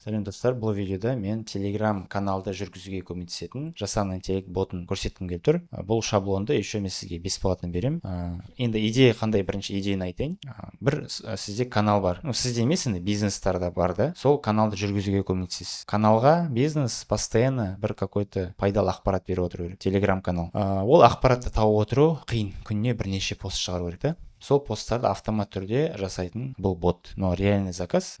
Сәлем достар, бұл видеода мен Telegram каналды жүргізуге көмектесетін жасанды интеллект ботын көрсеткім келіп тұр. Бұл шаблонды еще мен сізге бесплатно берем. Енді идея қандай, бірінші идеяны айтайын. Бір сізде канал бар. Сізде емес, енді бизнестарда бар да. Сол каналды жүргізуге көмектесесіз. Каналға бизнес постоянно бір какой-то пайдалы ақпарат беріп отыру керек. Telegram канал. Ол ақпаратты тауып отыру қиын. Күніне бірнеше пост шығару керек та. Сол посттарды автомат түрде жасайтын бұл бот. Но реальный заказ.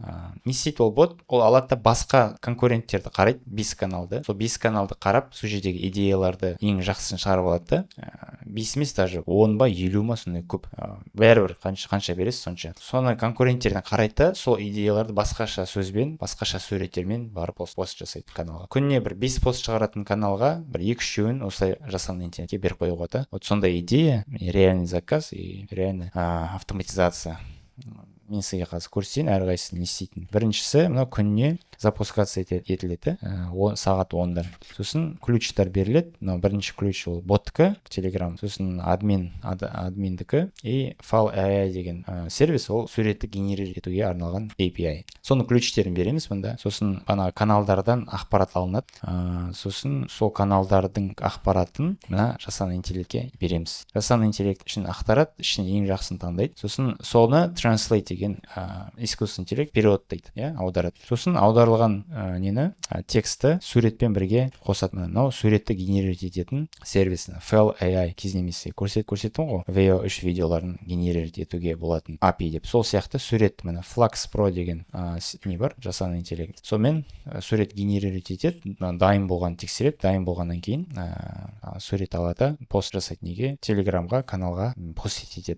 Не істейді ол бот? Ол алады да басқа конкуренттерді қарайды, 5 каналды. Сол 5 каналды қарап, сол жердегі идеяларды ең жақсысын шығарып алады да. 5 емес, даже 10 ба, 50 ма, сондай көп. Бәрібір қанша бересіз сонша. Соны конкуренттерден қарайды да, сол идеяларды басқаша сөзбен, басқаша суреттермен барып пост жасайды каналға. Күніне бір 5 пост шығаратын каналға бір 2-3-еуін осылай жасанды интеллектке беріп қоюға да. Вот сондай идея, реальный заказ и реальный автоматизация. Мен сізге қазір көрсетейін, әрқайсысын не істейтін. Біріншісі, мынау күніне запускация етіледі, сағат 10-дар. Сосын ключтар беріледі. Мынау бірінші ключ ол боттікі, Telegram. Сосын админдікі и File AI деген сервис, ол суретті генерировать етуге арналған API. Соның ключтерін береміз мында. Сосын ана каналдардан ақпарат алынады. Сосын сол каналдардың ақпаратын мына жасанды интеллектке береміз. Жасанды интеллект үшін ақтарады, ішін ең жақсысын таңдайды. Сосын соны translate деген искусственный интеллект перевод дейді, аударады. Сосын аударылған тексті суретпен бірге қосады. Мынау суретті генерировать ететін сервисі File AI кезінемесе көрсеттім ғой. VO3 видеоларын генерировать етуге болатын API деп. Сол сияқты сурет, мына Flux Pro деген не бар, жасанды интеллект. Сонымен сурет генерировать етеді, дайын болған тексереді, дайын болғаннан кейін сурет алады, пост жасайды. Неге? Телеграмға, каналға пост етеді.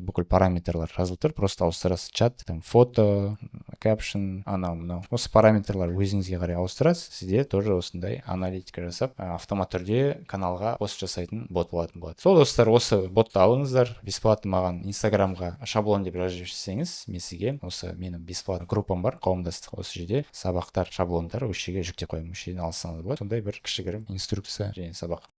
Бүкіл параметрлар жазылып тұр, просто ауыстырасыз. Чат, фото, капшн, анау-мынау. Осы параметрлар өзіңізге қарай ауыстырасыз. Сізде тоже осындай аналитика жасап, автомат түрде каналға пост жасайтын бот болатын болады. Сол достар, осы ботты алыңыздар. Бесплатно маған Инстаграмға шаблон деп жазып жіберсеңіз, мен сізге осы менің бесплатно группам бар, қауымдастық. Осы жерде сабақтар, шаблондар осы жерге жүктеп қоямын. Осы жерден алсаңыз болады. Сондай бір кішігірім инструкция және сабақ.